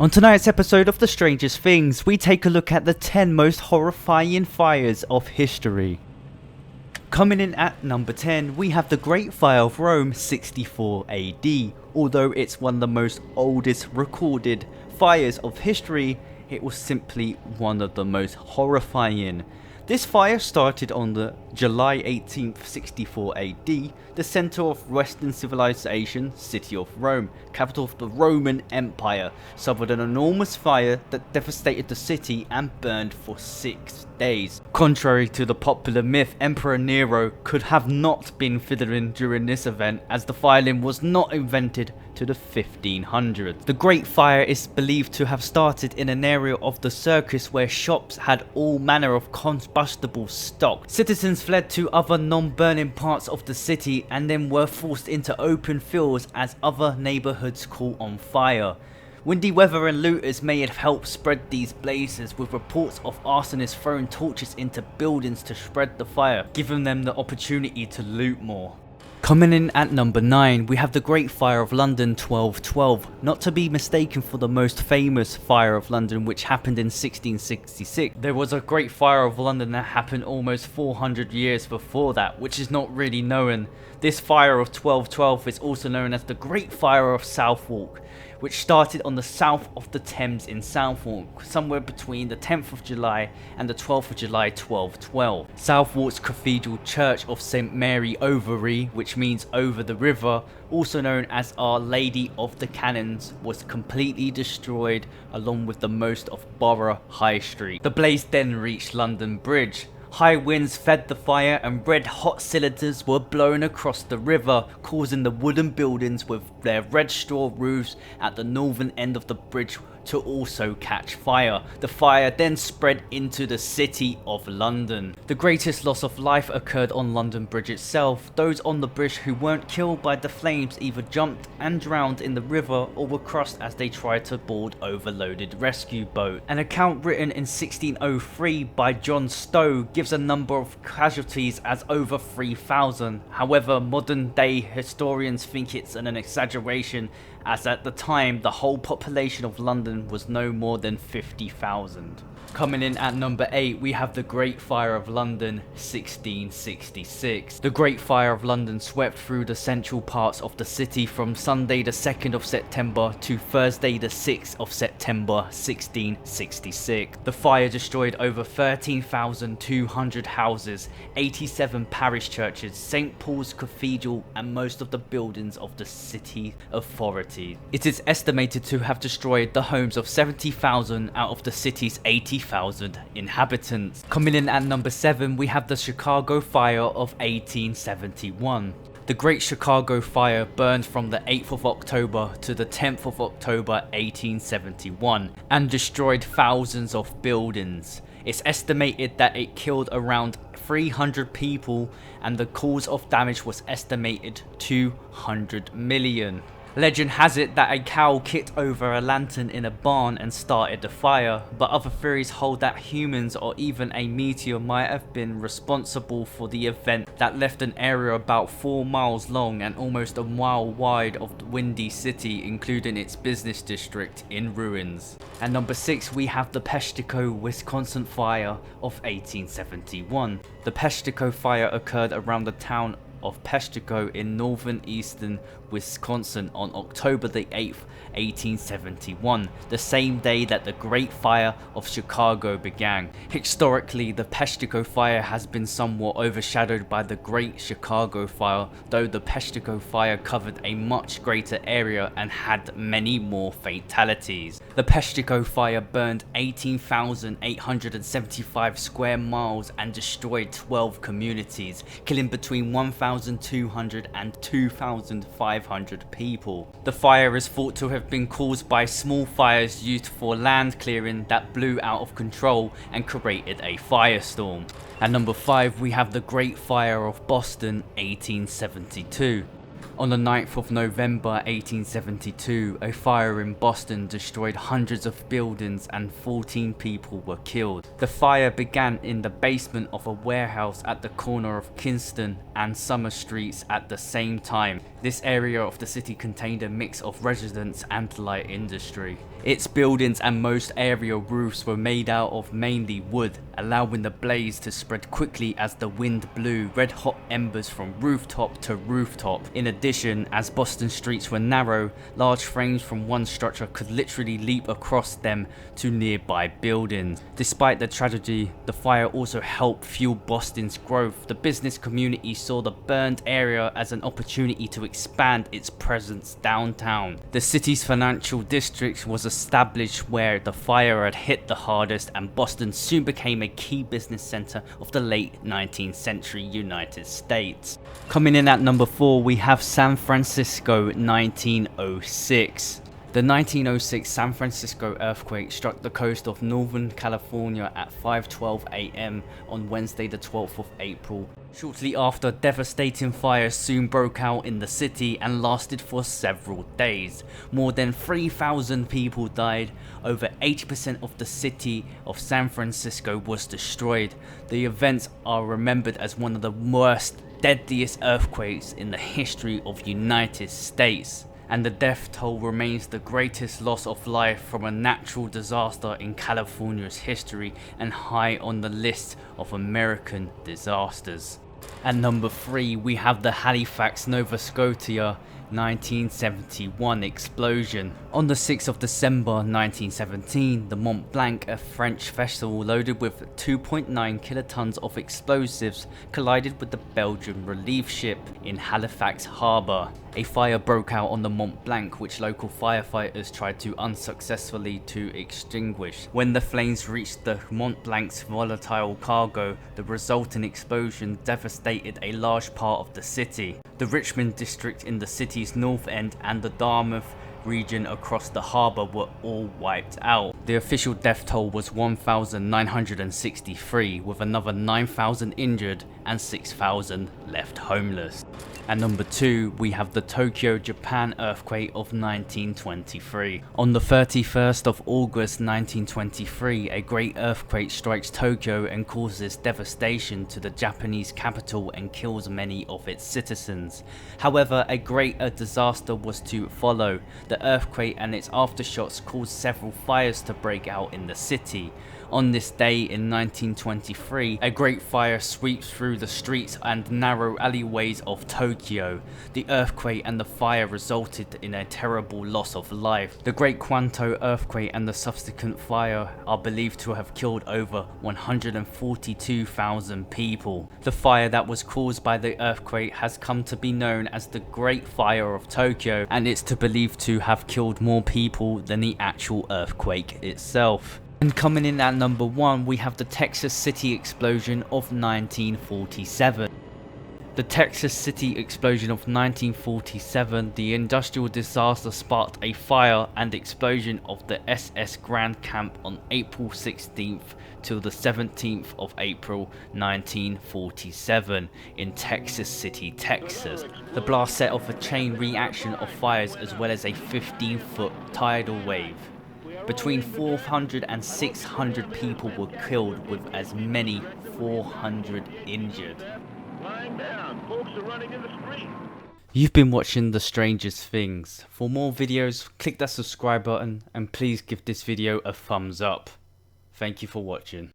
On tonight's episode of The Strangest Things, we take a look at the 10 most horrifying fires of history. Coming in at number 10, we have the Great Fire of Rome 64 AD. Although it's one of the most oldest recorded fires of history, it was simply one of the most horrifying. This fire started on the July 18th, 64 AD, the center of Western civilization, city of Rome, capital of the Roman Empire, suffered an enormous fire that devastated the city and burned for 6 days. Contrary to the popular myth, Emperor Nero could have not been fiddling during this event, as the violin was not invented to the 1500s. The Great Fire is believed to have started in an area of the circus where shops had all manner of combustible stock. Citizens fled to other non-burning parts of the city and then were forced into open fields as other neighborhoods caught on fire. Windy weather and looters may have helped spread these blazes, with reports of arsonists throwing torches into buildings to spread the fire, giving them the opportunity to loot more. Coming in at number 9, we have the Great Fire of London 1212, not to be mistaken for the most famous Fire of London, which happened in 1666. There was a Great Fire of London that happened almost 400 years before that, which is not really known. This fire of 1212 is also known as the Great Fire of Southwark, which started on the south of the Thames in Southwark, somewhere between the 10th of July and the 12th of July 1212. Southwark's Cathedral Church of St Mary Overy, which means over the river, also known as Our Lady of the Cannons, was completely destroyed, along with the most of Borough High Street. The blaze then reached London Bridge. High winds fed the fire and red hot cylinders were blown across the river, causing the wooden buildings with their red straw roofs at the northern end of the bridge to also catch fire. The fire then spread into the city of London. The greatest loss of life occurred on London Bridge itself. Those on the bridge who weren't killed by the flames either jumped and drowned in the river or were crossed as they tried to board overloaded rescue boat. An account written in 1603 by John Stowe gives a number of casualties as over 3,000. However, modern day historians think it's an exaggeration, as at the time the whole population of London was no more than 50,000. Coming in at number 8, we have the Great Fire of London 1666. The Great Fire of London swept through the central parts of the city from Sunday the 2nd of September to Thursday the 6th of September 1666. The fire destroyed over 13,200 houses, 87 parish churches, St Paul's Cathedral and most of the buildings of the city authorities. It is estimated to have destroyed the homes of 70,000 out of the city's 80,000 inhabitants. Coming in at number 7, we have the Chicago Fire of 1871. The Great Chicago Fire burned from the 8th of October to the 10th of October 1871 and destroyed thousands of buildings. It's estimated that it killed around 300 people and the cause of damage was estimated 200 million. Legend has it that a cow kicked over a lantern in a barn and started the fire, but other theories hold that humans or even a meteor might have been responsible for the event that left an area about 4 miles long and almost a mile wide of the Windy City, including its business district, in ruins. At number 6, we have the Peshtigo, Wisconsin Fire of 1871. The Peshtigo Fire occurred around the town of Peshtigo in northeastern Wisconsin on October the 8th, 1871, the same day that the Great Fire of Chicago began. Historically, the Peshtigo Fire has been somewhat overshadowed by the Great Chicago Fire, though the Peshtigo Fire covered a much greater area and had many more fatalities. The Peshtigo Fire burned 18,875 square miles and destroyed 12 communities, killing between 1,200 and 2,500 people. The fire is thought to have been caused by small fires used for land clearing that blew out of control and created a firestorm. At number 5, we have the Great Fire of Boston 1872. On the 9th of November 1872, a fire in Boston destroyed hundreds of buildings and 14 people were killed. The fire began in the basement of a warehouse at the corner of Kingston and Summer Streets at the same time. This area of the city contained a mix of residents and light industry. Its buildings and most area roofs were made out of mainly wood, allowing the blaze to spread quickly as the wind blew red hot embers from rooftop to rooftop. In addition, as Boston streets were narrow, large frames from one structure could literally leap across them to nearby buildings. Despite the tragedy, the fire also helped fuel Boston's growth. The business community saw the burned area as an opportunity to expand its presence downtown. The city's financial district was established where the fire had hit the hardest, and Boston soon became a key business center of the late 19th century United States. Coming in at number 4, we have San Francisco 1906. The 1906 San Francisco earthquake struck the coast of Northern California at 5:12 a.m. on Wednesday the 12th of April. Shortly after, devastating fires soon broke out in the city and lasted for several days. More than 3,000 people died. Over 80% of the city of San Francisco was destroyed. The events are remembered as one of the worst, deadliest earthquakes in the history of the United States. And the death toll remains the greatest loss of life from a natural disaster in California's history and high on the list of American disasters. At number 3, we have the Halifax, Nova Scotia 1971 explosion. On the 6th of December 1917, the Mont Blanc, a French vessel loaded with 2.9 kilotons of explosives, collided with the Belgian relief ship in Halifax harbour. A fire broke out on the Mont Blanc, which local firefighters tried to unsuccessfully to extinguish. When the flames reached the Mont Blanc's volatile cargo, the resulting explosion devastated a large part of the city. The Richmond district in the city's north end and the Dartmouth region across the harbour were all wiped out. The official death toll was 1,963, with another 9,000 injured and 6,000 left homeless. At number 2, we have the Tokyo, Japan earthquake of 1923. On the 31st of August 1923, a great earthquake strikes Tokyo and causes devastation to the Japanese capital and kills many of its citizens. However, a greater disaster was to follow. The earthquake and its aftershocks caused several fires to break out in the city. On this day in 1923, a great fire sweeps through the streets and narrow alleyways of Tokyo. The earthquake and the fire resulted in a terrible loss of life. The Great Kwanto earthquake and the subsequent fire are believed to have killed over 142,000 people. The fire that was caused by the earthquake has come to be known as the Great Fire of Tokyo, and it's believed to have killed more people than the actual earthquake itself. And coming in at number 1, we have the Texas City explosion of 1947. The Texas City explosion of 1947, the industrial disaster sparked a fire and explosion of the SS Grand Camp on April 16th till the 17th of April 1947 in Texas City, Texas. The blast set off a chain reaction of fires as well as a 15-foot tidal wave. Between 400 and 600 people were killed, with as many 400 injured. Lying down, folks are running in the street. You've been watching The Strangest Things. For more videos, click that subscribe button and please give this video a thumbs up. Thank you for watching.